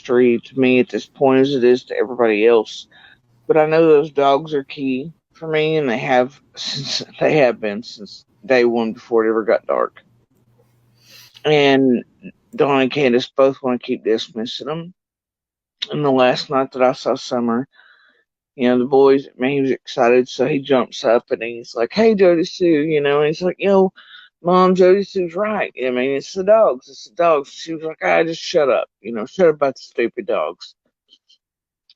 mystery to me at this point as it is to everybody else. But I know those dogs are key for me, and they have been since day one before it ever got dark. And Dawn and Candace both want to keep dismissing them. And the last night that I saw Summer, the boys, man, he was excited, so he jumps up and he's like, "Hey, Jody Sue," and he's like, Mom, Jody Sue's right. I mean, it's the dogs. It's the dogs. She was like, just shut up. Shut up about the stupid dogs.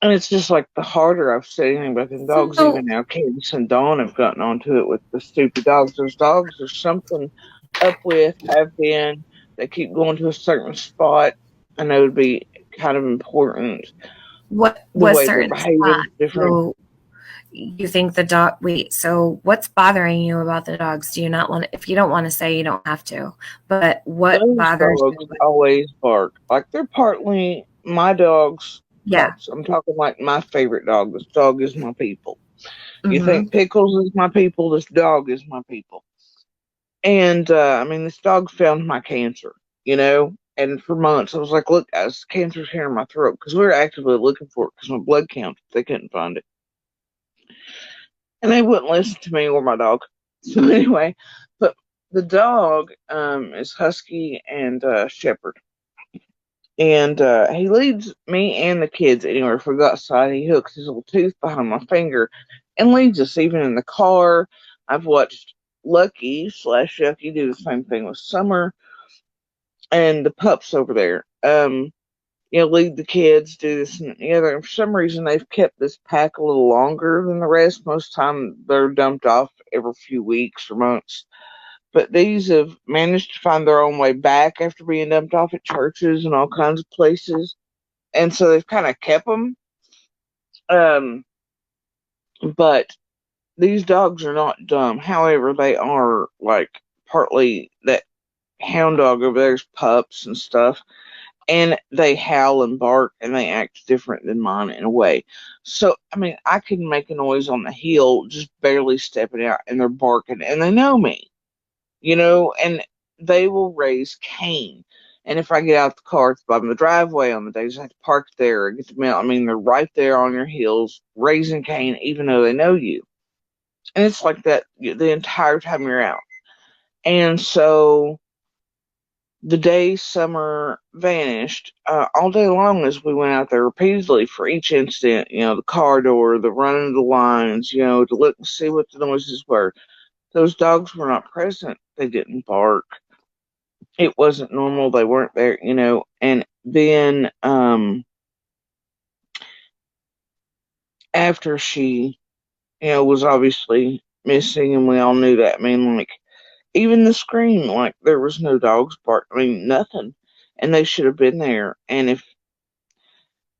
And it's just like the harder I've said anything about the dogs, So, even now, Cadence and Dawn have gotten onto it with the stupid dogs. Those dogs are something up with, have been. They keep going to a certain spot. I know it would be kind of important. what The was way they're certain spot? behaving is different. So you think the dog? Wait. So what's bothering you about the dogs? Do you not want? If you don't want to say, you don't have to. But what Those bothers dogs you? always bark. Like they're partly my dog's Yeah. pups. I'm talking like my favorite dog. This dog is my people. You Mm-hmm. think Pickles is my people? This dog is my people. And I mean, this dog found my cancer, And for months, I was like, "Look, guys, cancer's here in my throat," because we were actively looking for it because my blood count, they couldn't find it, and they wouldn't listen to me or my dog. So anyway, but the dog is husky and shepherd, and he leads me and the kids anywhere. If we go outside, he hooks his little tooth behind my finger and leads us, even in the car. I've watched Lucky / Yucky do the same thing with Summer and the pups over there. Lead the kids, do this and the other. And for some reason, they've kept this pack a little longer than the rest. Most time, they're dumped off every few weeks or months. But these have managed to find their own way back after being dumped off at churches and all kinds of places. And so they've kind of kept them. But these dogs are not dumb. However, they are like partly that hound dog over there's pups and stuff. And they howl and bark and they act different than mine in a way. So, I mean, I can make a noise on the hill just barely stepping out and they're barking and they know me, and they will raise Cain. And if I get out the car, it's by the driveway on the days I have to park there and get the mail. I mean, they're right there on your heels, raising Cain, even though they know you. And it's like that the entire time you're out. And so the day Summer vanished, all day long as we went out there repeatedly for each incident, the car door, the running of the lines, to look and see what the noises were. Those dogs were not present. They didn't bark. It wasn't normal. They weren't there, And then after she, was obviously missing, and we all knew that. I mean, like, even the scream, like, there was no dogs bark. I mean, nothing. And they should have been there. And if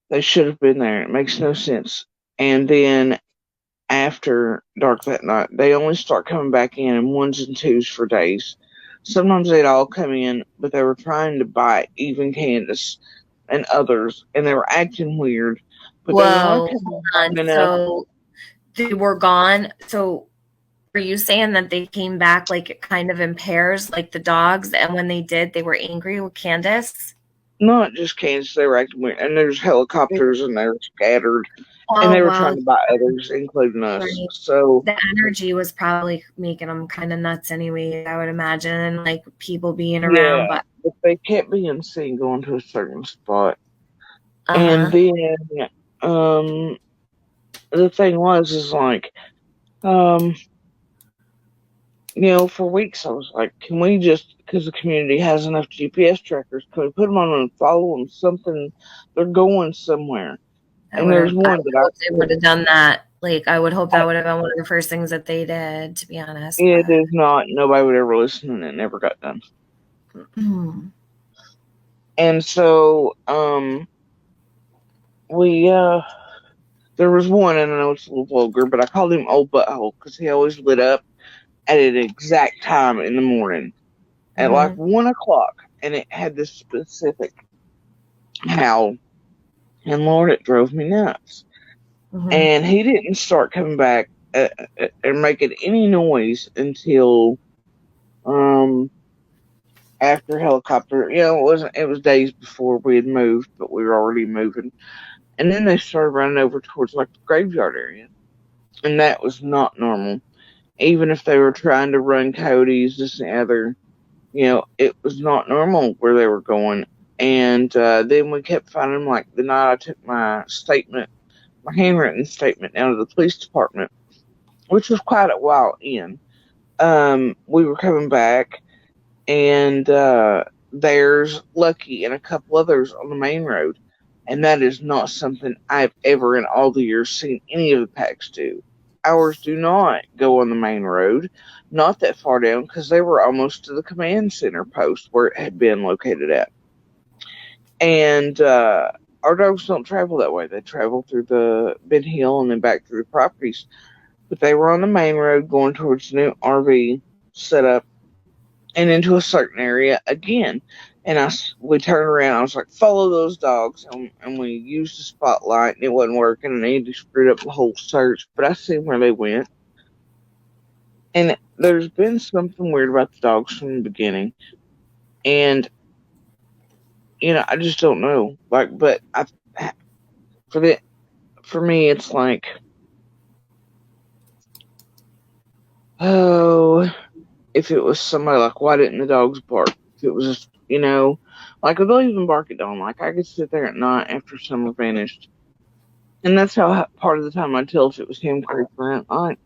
they should have been there, it makes no sense. And then after dark that night, they only start coming back in ones and twos for days. Sometimes they'd all come in, but they were trying to bite even Candace and others, and they were acting weird. But they were only Whoa, coming hold long on. enough. So they were gone. So were you saying that they came back like kind of in pairs, like the dogs, and when they did, they were angry with Candace? Not just Candace, they were acting weird. And there's helicopters, and they were scattered, and Oh, they were wow. trying to bite others, including us. Right. So, The energy was probably making them kind of nuts anyway, I would imagine, and like people being around, yeah, but but they kept being seen going to a certain spot. And uh-huh. then, um, the thing is like, um, for weeks I was like, can we just, because the community has enough GPS trackers, can we put them on and follow them? Something, they're going somewhere. I And would there's have I one would that hope they would have done that. Like I would hope I, that would have been one of the first things that they did, to be honest, it but is not, nobody would ever listen, and it never got done. And so, we, there was one, and I know it's a little vulgar, but I called him Old Butthole because he always lit up at an exact time in the morning at like Mhm. 1 o'clock, and it had this specific howl, and Lord, it drove me nuts. Mhm. And he didn't start coming back and making any noise until um after helicopter. It was days before we had moved, but we were already moving. And then they started running over towards like the graveyard area. And that was not normal. Even if they were trying to run coyotes, this and the other, it was not normal where they were going. And then we kept finding them, like the night I took my handwritten statement down to the police department, which was quite a while in. We were coming back, and there's Lucky and a couple others on the main road. And that is not something I've ever in all the years seen any of the packs do. Ours do not go on the main road, not that far down, because they were almost to the command center post where it had been located at. And our dogs don't travel that way. They travel through the Ben Hill and then back through the properties. But they were on the main road going towards the new RV setup and into a certain area again. And we turned around. I was like, follow those dogs. And we used the spotlight, and it wasn't working. And Andy screwed up the whole search. But I seen where they went. And there's been something weird about the dogs from the beginning. And, I just don't know. Like, but for me, it's like, oh, if it was somebody, like, why didn't the dogs bark? If it was just, like, they'll even bark at dawn. Like, I could sit there at night after summer vanished. And that's how part of the time I'd tell if it was him creeping around at night,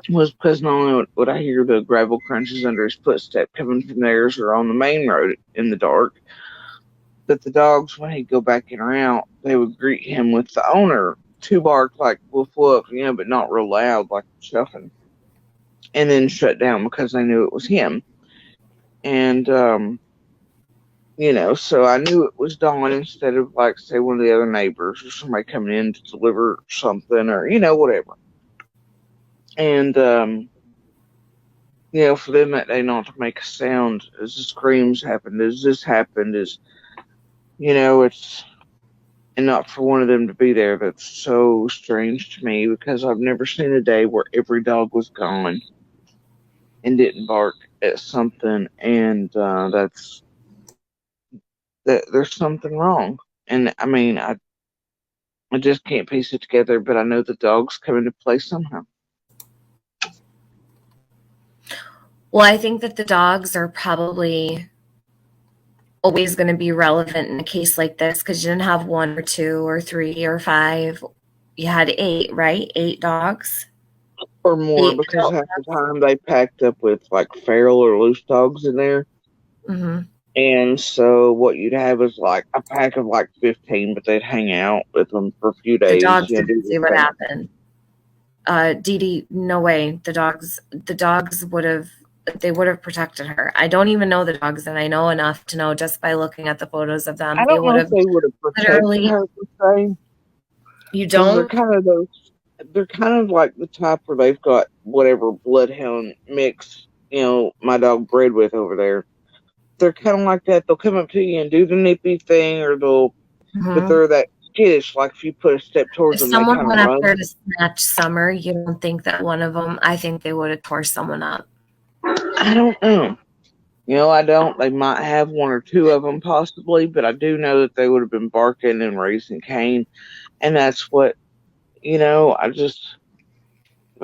was because not only would I hear the gravel crunches under his footstep coming from theirs or on the main road in the dark, but the dogs, when he'd go back in or out, they would greet him with the owner to bark like woof woof, but not real loud like chuffing, and then shut down because they knew it was him. And so I knew it was Dawn instead of, like, say, one of the other neighbors or somebody coming in to deliver something or, whatever. And, for them that day not to make a sound as the screams happened, as this happened, it's, and not for one of them to be there, that's so strange to me because I've never seen a day where every dog was gone and didn't bark at something. And there's something wrong. And I mean, I just can't piece it together, but I know the dogs come into play somehow. Well, I think that the dogs are probably always going to be relevant in a case like this because you didn't have one or two or three or five. You had 8, right? 8 dogs? Or more, because half the time they packed up with, like, feral or loose dogs in there. Mm-hmm. And so what you'd have is, like, a pack of, like, 15, but they'd hang out with them for a few days. The dogs didn't see what happened. Dee Dee, no way. The dogs would have protected her. I don't even know the dogs, and I know enough to know just by looking at the photos of them. I don't know if they would have protected her per se. You don't? They're kind of like the type where they've got whatever bloodhound mix, my dog bred with over there. They're kind of like that. They'll come up to you and do the nippy thing, or but they're that skittish. Like if you put a step towards them, they kind of run. If someone went after to snatch Summer, you don't think that one of them? I think they would have tore someone up. I don't know. I don't. They might have one or two of them possibly, but I do know that they would have been barking and raising Cain, and that's what. But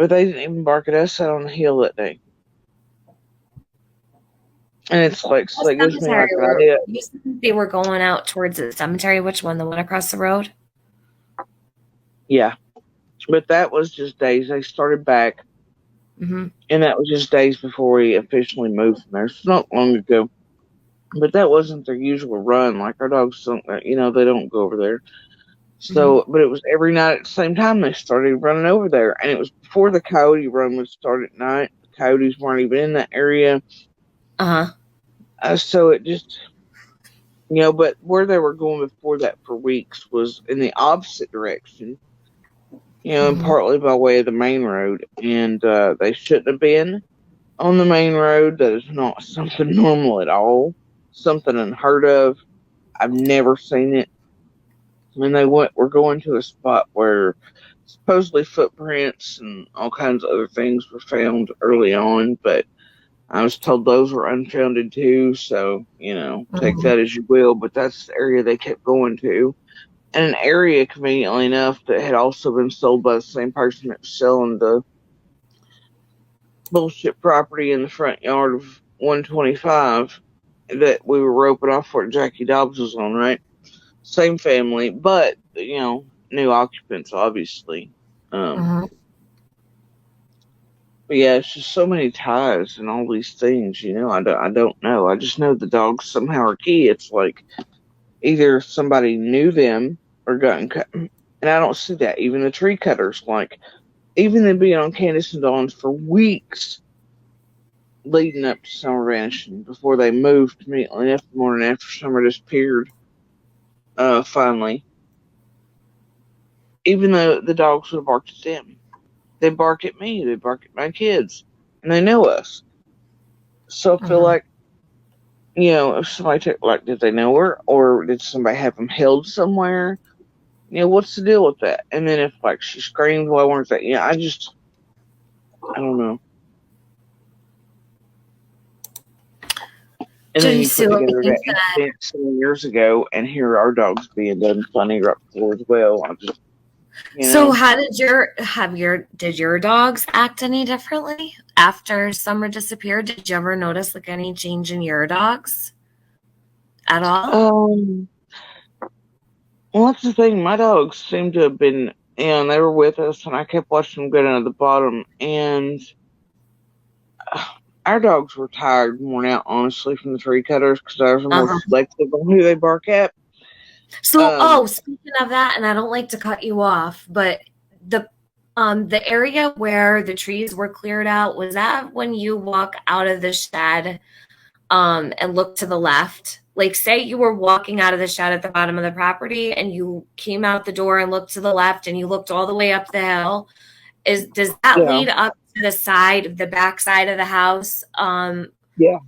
they didn't even bark at us out on the hill that day. And it's like, so it gives me like an idea. You said they were going out towards the cemetery. Which one? The one across the road? Yeah. But that was just days. They started back. Mm-hmm. And that was just days before we officially moved from there. It's not long ago. But that wasn't their usual run. Like our dogs don't, they don't go over there. So, but it was every night at the same time they started running over there. And it was before the coyote run would start at night. The coyotes weren't even in that area. So it just, but where they were going before that for weeks was in the opposite direction, and partly by way of the main road. And they shouldn't have been on the main road. That is not something normal at all. Something unheard of. I've never seen it. And we're going to a spot where supposedly footprints and all kinds of other things were found early on, but I was told those were unfounded too, so, take Mhm. that as you will, but that's the area they kept going to. And an area, conveniently enough, that had also been sold by the same person that was selling the bullshit property in the front yard of 125 that we were roping off where Jackie Dobbs was on, right? Same family, but, new occupants, obviously. Um, Mhm. but yeah, it's just so many ties and all these things, I don't know. I just know the dogs somehow are key. It's like either somebody knew them or gotten cut. And I don't see that. Even the tree cutters, like, even them being on Candace and Dawn's for weeks leading up to summer vanishing before they moved immediately after the morning after summer disappeared, finally. Even though the dogs would have barked at them. They bark at me, they bark at my kids, and they know us. So I feel Mhm. like, if somebody took, like, did they know her, or did somebody have them held somewhere? What's the deal with that? And then if, like, she screamed, why weren't they? I don't know. And then Gee, you put Sue, I together think that that. incident 7 years ago, and here are dogs being done funny right before as well. I just, So, how did your dogs act any differently after Summer disappeared? Did you ever notice like any change in your dogs at all? um, well, that's the thing. My dogs seem to have been, they were with us, and I kept watching them go down to the bottom, and our dogs were tired, worn out, honestly, from the tree cutters because ours are more Uh-huh. selective on who they bark at. So, Um, speaking of that, and I don't like to cut you off, but the the area where the trees were cleared out, was that when you walk out of the shed and look to the left? Like, say you were walking out of the shed at the bottom of the property and you came out the door and looked to the left and you looked all the way up the hill. Does that yeah, lead up to the side, the back side of the house? yeah.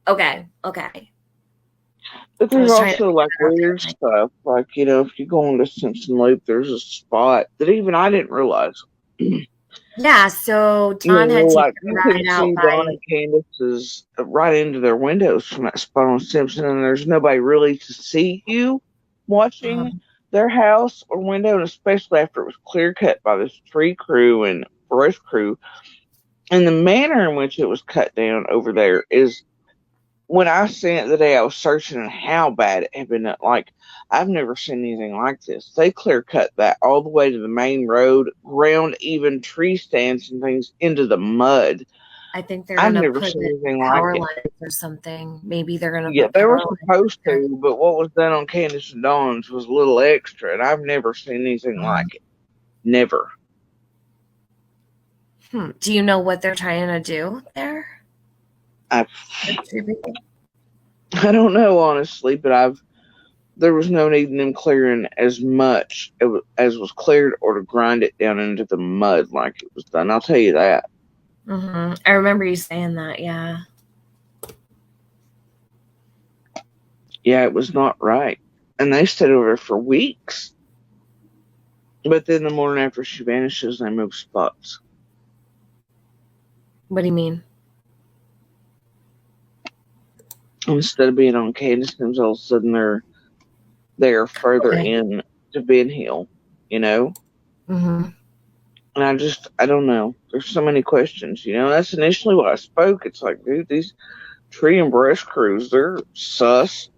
Okay, okay. But I there's was trying to also figure like that out the weird other night. stuff, like if you go into Simpson Loop, there's a spot that even I didn't realize. Yeah, so Don had taken Like a you can ride out see Dawn by. and Candace's right into their windows from that spot on Simpson, and there's nobody really to see you watching um, their house or window, and especially after it was clear cut by this tree crew and brush crew. And the manner in which it was cut down over there is when I seen it the day I was searching and how bad it had been done. Like, I've never seen anything like this. They clear cut that all the way to the main road, round even tree stands and things into the mud. I think they're I've gonna never put seen in anything like power it. lines or something. Maybe they're gonna Yeah, put they were power lines supposed there. to, but what was done on Candace and Dawn's was a little extra, and I've never seen anything Um, like it. Never. Do you know what they're trying to do there? I The tree people? I don't know honestly, but there was no need in them clearing as much as was cleared or to grind it down into the mud like it was done. I'll tell you that. I remember you saying that. Yeah. Yeah, it was not right. And they stayed over there for weeks. But then the morning after she vanishes, they move spots. What do you mean? Instead of being on Candace, all of a sudden they're further Okay. in to Ben Hill, you know? Mm-hmm. And I don't know. There's so many questions, That's initially what I spoke. It's like, dude, these tree and brush crews, they're sus.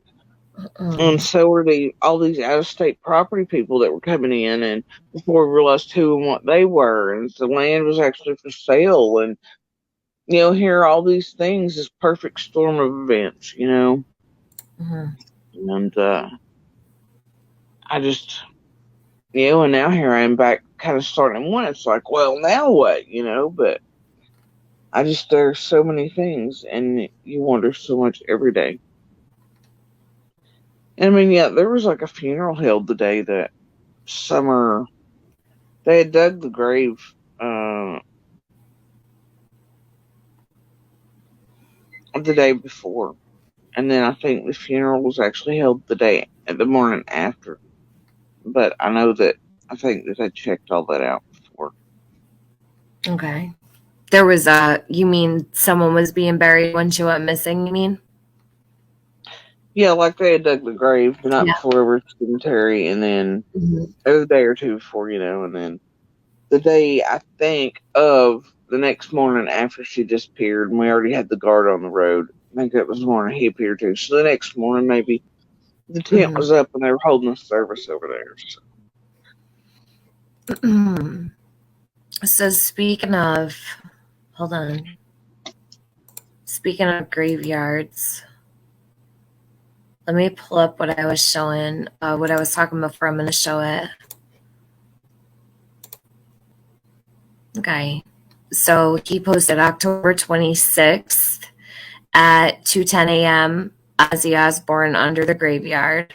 And Um, so were all these out of state property people that were coming in, and before we realized who and what they were, and the land was actually for sale, and here are all these things, this perfect storm of events. mhm. And I just, and now here I am back, kind of starting one. It's like, well, now what? But there's so many things, and you wonder so much every day. And I mean, yeah, there was like a funeral held the day that Summer. They had dug the grave uh, the day before, and then I think the funeral was actually held the morning after. But I think that I checked all that out before. Okay. There was you mean someone was being buried when she went missing, you mean? Yeah, like they had dug the grave the night Yeah. before over at the cemetery, and then Mhm. it was a day or two before, and then the day, I think, of the next morning after she disappeared, and we already had the guard on the road. I think that was the morning he appeared too. So the next morning, maybe the tent Mhm. was up and they were holding a service over there. So speaking of, hold on. Speaking of graveyards, let me pull up what I was showing, what I was talking about before. I'm going to show it. Okay. So he posted October 26th at 2:10 a.m. Ozzy Osbourne under the graveyard.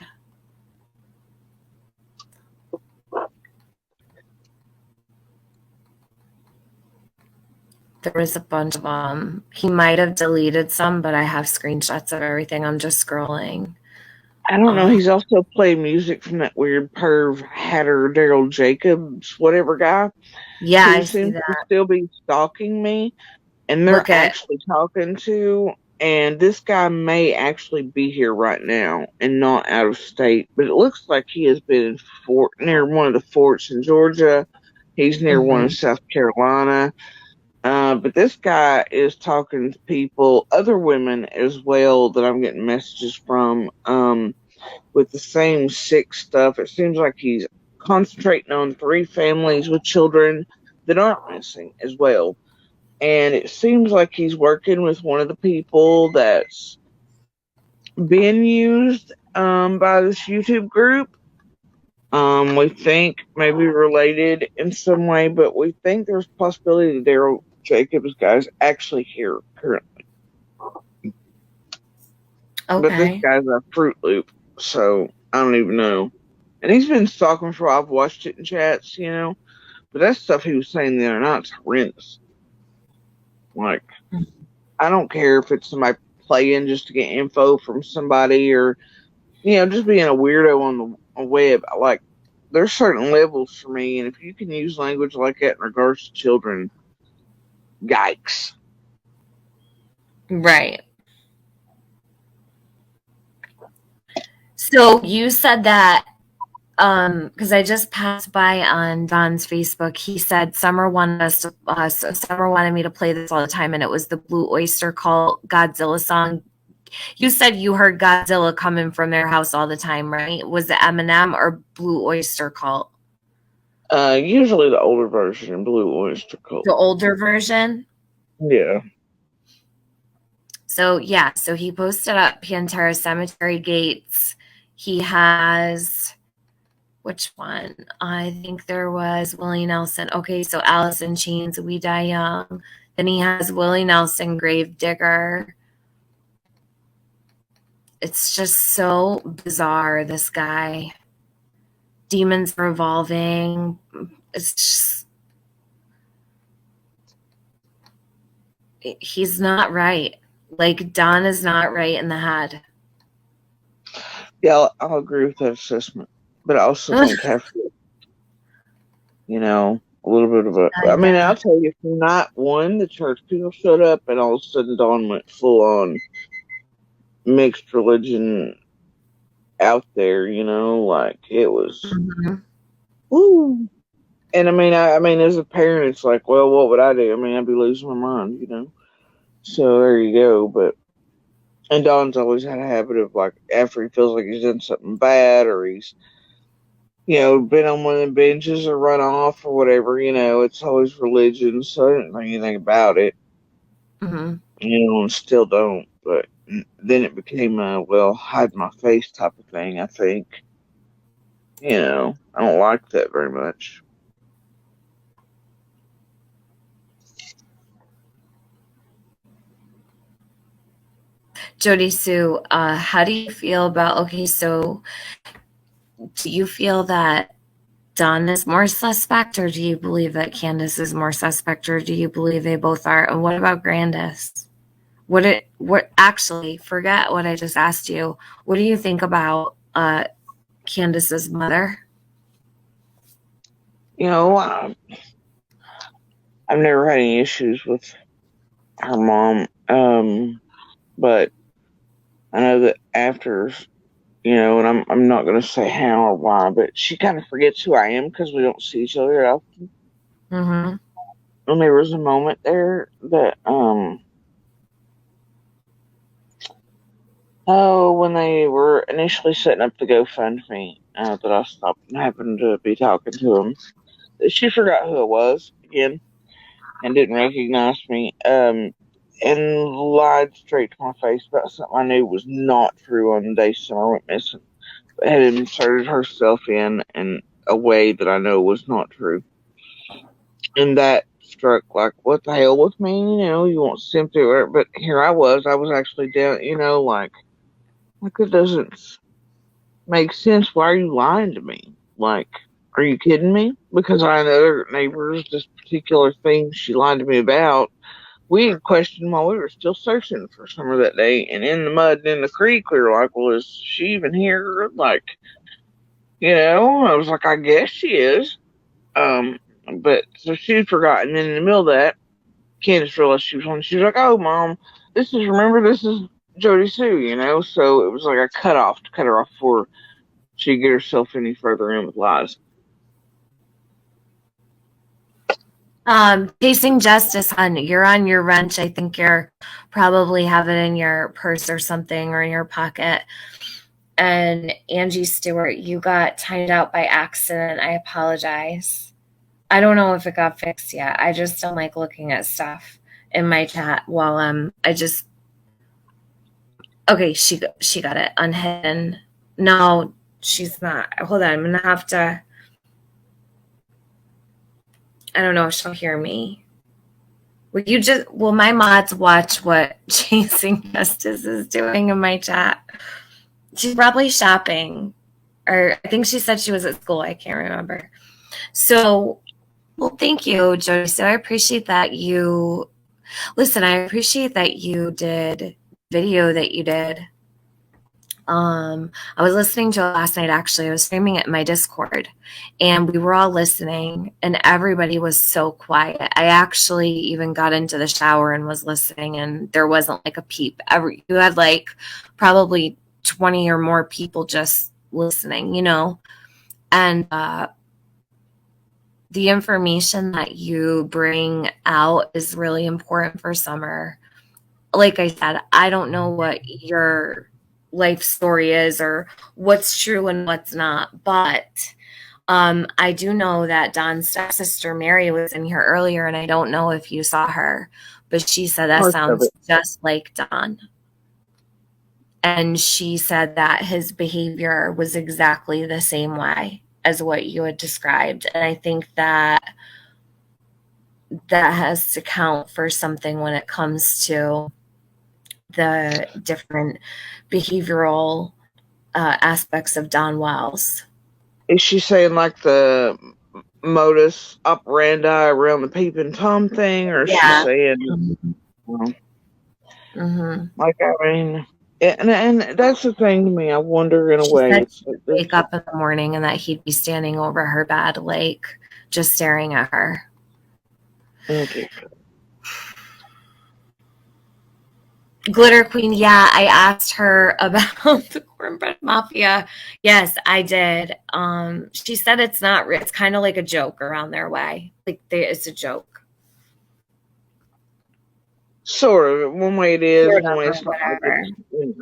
There was a bunch of them. He might have deleted some, but I have screenshots of everything. I'm just scrolling. I don't know. Uh, He's also played music from that weird perv Hatter Daryl Jacobs, whatever guy, yeah, who I see seems to that. still be stalking me. And they're Look at, actually talking to, and this guy may actually be here right now and not out of state, but it looks like he has been in near one of the forts in Georgia. He's near one in mhm. South Carolina. But this guy is talking to people, other women as well, that I'm getting messages from, with the same sick stuff. It seems like he's concentrating on 3 families with children that aren't missing as well. And it seems like he's working with one of the people that's been used by this YouTube group. We think maybe related in some way, but we think there's a possibility that Daryl Jacobs guy's actually here currently. But this Okay. guy's a Fruit Loop, so I don't even know. And he's been stalking for a while. I've watched it in chats. But that stuff he was saying the other night's horrendous. Like, I don't care if it's somebody playing just to get info from somebody or, just being a weirdo on the web. Like, there's certain levels for me, and if you can use language like that in regards to children, yikes. Right. So you said that because I just passed by on Don's Facebook. He said Summer wanted me to play this all the time, and it was the Blue Oyster Cult Godzilla song. You said you heard Godzilla coming from their house all the time, right? Was it Eminem or Blue Oyster Cult? Usually the older version, Blue Oyster Cult. The older version? Yeah. So yeah, so he posted up Pantera Cemetery Gates. He has which one? I think there was Willie Nelson. Okay, so Alice in Chains, We Die Young. Then he has Willie Nelson, Grave Digger. It's just so bizarre, this guy. Demons Revolving. It's just, he's not right. Like, Don is not right in the head. Yeah, I'll agree with that assessment. But I also think have to, a little bit of a. I mean, I'll tell you, from night one, the church people showed up, and all of a sudden Dawn went full on mixed religion out there. Like it was. Mhm. Woo. And I mean, as a parent, it's like, well, what would I do? I mean, I'd be losing my mind. So there you go. But and Don's always had a habit of like after he feels like he's done something bad or he's been on one of the benches or run off or whatever. It's always religion. So I didn't think anything about it. Mhm. And still don't. But then it became a well, hide my face type of thing. I think. I don't like that very much. Jody Sue, how do you feel about, okay, so do you feel that Don is more suspect, or do you believe that Candace is more suspect, or do you believe they both are? And what about Grandis? What actually, forget what I just asked you. What do you think about Candace's mother? I I've never had any issues with her mom. But I know that after, and I'm not gonna say how or why, but she kind of forgets who I am because we don't see each other often. Mm-hmm. And there was a moment there that when they were initially setting up the GoFundMe, that I stopped and happened to be talking to him. She forgot who it was again and didn't recognize me. And lied straight to my face about something I knew was not true on the day Summer went missing. But had inserted herself in a way that I know was not true. And that struck like, what the hell with me? You want sympathy, but here I was actually down, like it doesn't make sense. Why are you lying to me? Like, are you kidding me? Because I know other neighbors, this particular thing she lied to me about, we had questioned while we were still searching for Summer that day, and in the mud and in the creek, we were like, well, is she even here? Like, I was like, I guess she is. Um, but so she'd forgotten. And then in the middle of that, Candace realized she was on. She was like, "Oh, mom, this is Jody Sue," So it was like a cutoff to cut her off before she'd get herself any further in with lies. Chasing justice, hon. You're on your wrench. I think you're probably have it in your purse or something or in your pocket. And Angie Stewart, you got timed out by accident. I apologize. I don't know if it got fixed yet. I just don't like looking at stuff in my chat while I just okay, she got it unhidden. No, she's not. Hold on, I'm gonna have to. I don't know if she'll hear me. Will my mods watch what Chasing Justice is doing in my chat? She's probably shopping. Or I think she said she was at school. I can't remember. So, well, thank you, Jody. So I appreciate that you listen, I appreciate that you did video that you did. I was listening to it last night, actually. I was streaming it in my Discord, and we were all listening, and everybody was so quiet. I actually even got into the shower and was listening, and there wasn't like a peep. You had like probably 20 or more people just listening, and the information that you bring out is really important for Summer. Like I said, I don't know what your life story is or what's true and what's not, but I do know that Don's stepsister Mary was in here earlier, and I don't know if you saw her, but she said that Most of sounds it. just like Don. And she said that his behavior was exactly the same way as what you had described. And I think that has to count for something when it comes to the different behavioral aspects of Don Wells. Is she saying like the modus operandi around the peeping Tom thing, or is she Yeah. saying, like, I mean, and that's the thing to me. I wonder in a She way. said It's she'd like wake this. up in the morning and that he'd be standing over her bed, like just staring at her. Okay. Glitter Queen, yeah, I asked her about the Cornbread Mafia. Yes, I did. She said it's not. It's kind of like a joke around their way. It's a joke. Sort of. One way it is, Sort one of way or it's not. Like whatever. it's.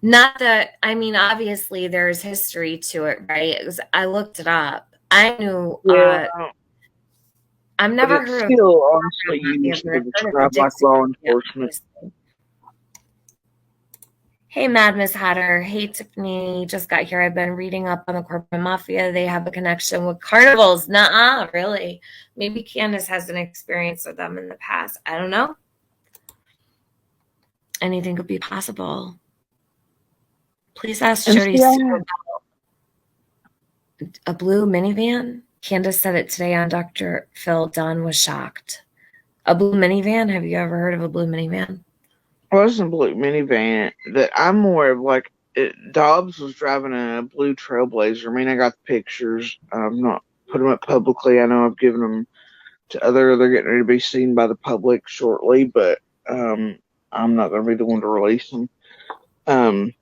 Not that, I mean, obviously there's history to it, right? I looked it up. I knew, Yeah, I've but never it's heard of the still honestly Cornbread Mafia, used but to I've heard of the describe like Dixie law Mafia, enforcement. obviously. Hey, Mad Miss Hatter. Hey, Tiffany. Just got here. I've been reading up on the Corporate Mafia. They have a connection with carnivals. Nuh-uh, really. Maybe Candace has an experience with them in the past. I don't know. Anything could be possible. Please ask And Jody see, Sue about a blue minivan. Candace said it today on Dr. Phil. Don was shocked. A blue minivan? Have you ever heard of a blue minivan? I wasn't a blue minivan. That I'm more of like Dobbs was driving a blue Trailblazer. I mean, I got the pictures. I'm not put them up publicly. I know I've given them they're getting ready to be seen by the public shortly, but I'm not going to be the one to release them. Um,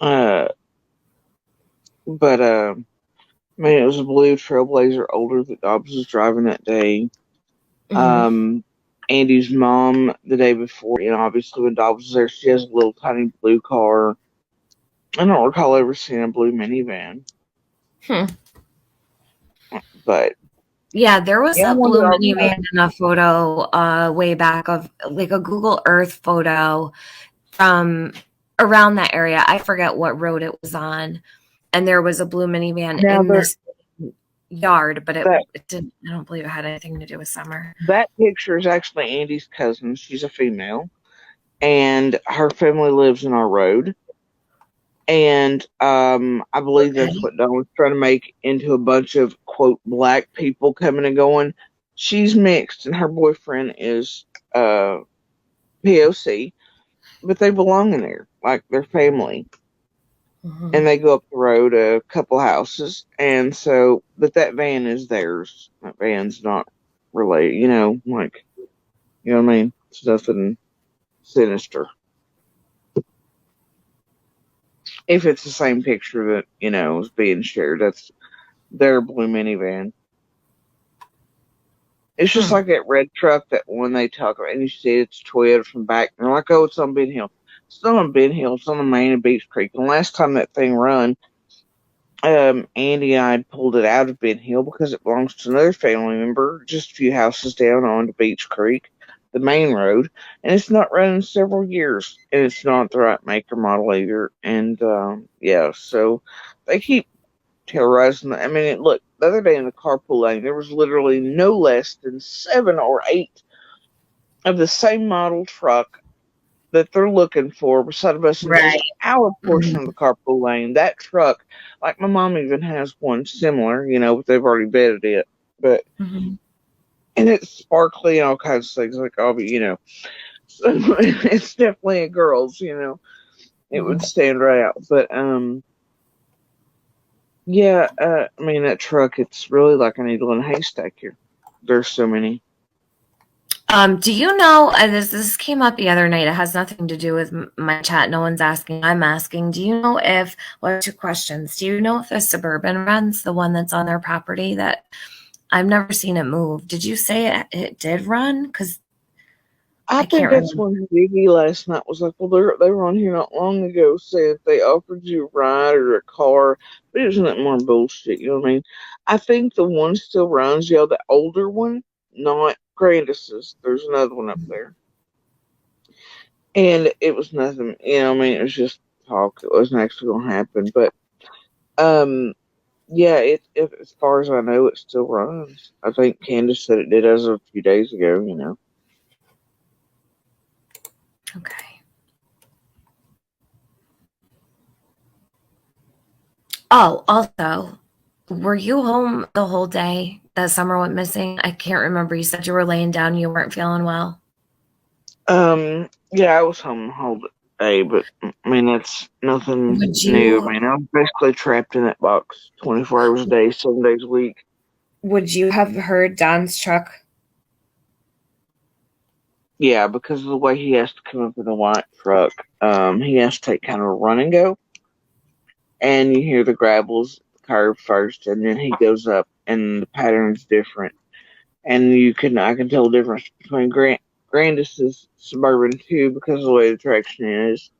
uh, but man, it was a blue Trailblazer older that Dobbs was driving that day. Mm-hmm. Um, Andy's mom the day before, obviously when Dobbs was there, she has a little tiny blue car. I don't recall ever seeing a blue minivan, Hmm. but Yeah, there was yeah, a one that blue I minivan in a photo way back of like a Google Earth photo from around that area. I forget what road it was on. And there was a blue minivan now in this yard, but that it didn't, I don't believe it had anything to do with summer. that picture is actually Andy's cousin. She's a female, and her family lives in our road. And I believe that's Okay. what Don was trying to make into a bunch of quote black people coming and going. She's mixed, and her boyfriend is uh POC, but they belong in there, like they're family, Mhm. and they go up the road a couple houses, and so, but that van is theirs. That van's not really, like, you know what I mean? It's nothing sinister. If it's the same picture that is being shared, that's their blue minivan. It's just Hmm. like that red truck that when they talk about, and you see it's Toyota from back, and they're like, oh, it's on Ben Hill. It's not on Ben Hill, it's on the main of Beach Creek. And last time that thing run, Andy and I pulled it out of Ben Hill because it belongs to another family member just a few houses down onto Beach Creek, the main road, and it's not running several years, and it's not the right make or model either. And yeah, so they keep terrorizing. I mean, look, the other day in the carpool lane, there was literally no less than 7 or 8 of the same model truck that they're looking for beside of us in just Right. our portion of Mhm. the carpool lane. That truck, like my mom even has one similar, but they've already vetted it. But Mhm. and it's sparkly and all kinds of things. Like, oh, but so it's definitely a girl's. It would Mhm. stand right out. But yeah, I mean that truck. It's really like a needle in a haystack here. There's so many. Do you know, this came up the other night. It has nothing to do with my chat. No one's asking. I'm asking. Do you know if, well, two questions. Do you know if the Suburban runs, the one that's on their property that I've never seen it move? Did you say it did run? Because I I think can't that's remember. when Vicky last night was like, well, they were on here not long ago saying if they offered you a ride or a car, but isn't that more bullshit? You know what I mean? I think the one still runs, the older one, not Grandis's. There's another one up there. And it was nothing, I mean, it was just talk. It wasn't actually going to happen. But, um, yeah, as far as I know, it still runs. I think Candace said it did as of a few days ago. Okay. Oh, also, were you home the whole day that Summer went missing? I can't remember. You said you were laying down, you weren't feeling well. Yeah, I was home the whole day, but I mean, that's nothing Would new. I you mean, I'm basically trapped in that box 24 hours a day, 7 days a week. would you have heard Don's truck? Yeah, because of the way he has to come up in a white truck, he has to take kind of a run and go, and you hear the gravels curve first, and then he goes up, and the pattern's different, and I can tell the difference between Grandis's Suburban too because of the way the traction is,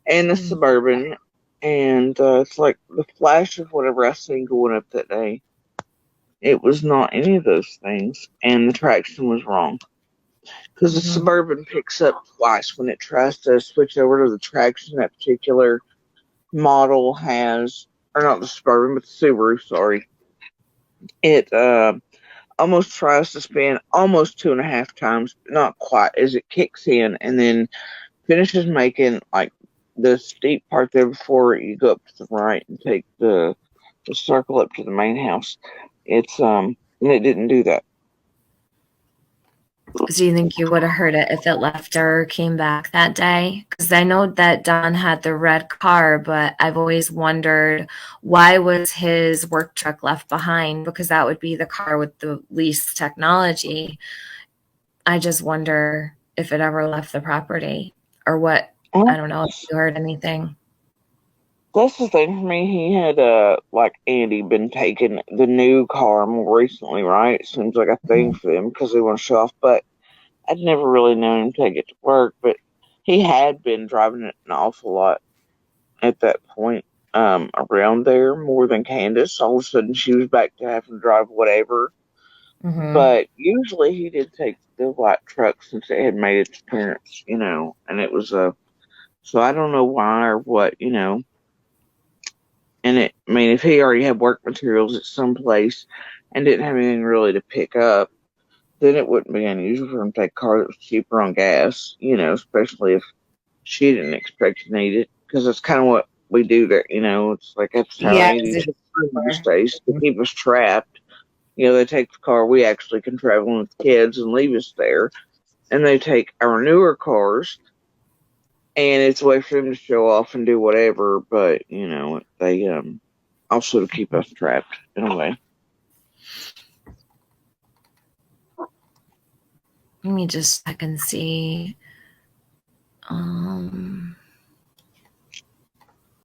and the Mm. Suburban, and it's like the flash of whatever I seen going up that day. It was not any of those things, and the traction was wrong because the Mhm. Suburban picks up twice when it tries to switch over to the traction that particular model has, or not the Suburban, but the Subaru. Sorry, it almost tries to spin almost 2.5 times, but not quite, as it kicks in and then finishes making like the steep part there before you go up to the right and take the circle up to the main house. It's and it didn't do that. Do you think you would have heard it if it left or came back that day? Because I know that Don had the red car, but I've always wondered why was his work truck left behind? Because that would be the car with the least technology. I just wonder if it ever left the property or what. I Well, don't know if you heard anything. that's the thing for me. He had, like Andy been taking the new car more recently, right? Seems like a thing for them because they want to show off. But I'd never really known him take it to work. But he had been driving it an awful lot at that point, around there more than Candace. All of a sudden, she was back to having to drive whatever. Mm-hmm. But usually, he did take the white truck since it had made its appearance, and it was a. So I don't know why or what, And I mean, if he already had work materials at some place and didn't have anything really to pick up, then it wouldn't be unusual for him to take a car that was cheaper on gas, especially if she didn't expect to need it. Because that's kind of what we do there, It's like that's how Yeah, Andy 'cause took it's these cheaper. days to keep us trapped. They take the car we actually can travel with kids and leave us there. And they take our newer cars and it's a way for them to show off and do whatever, but they also to keep us trapped in a way. Let me just check and see.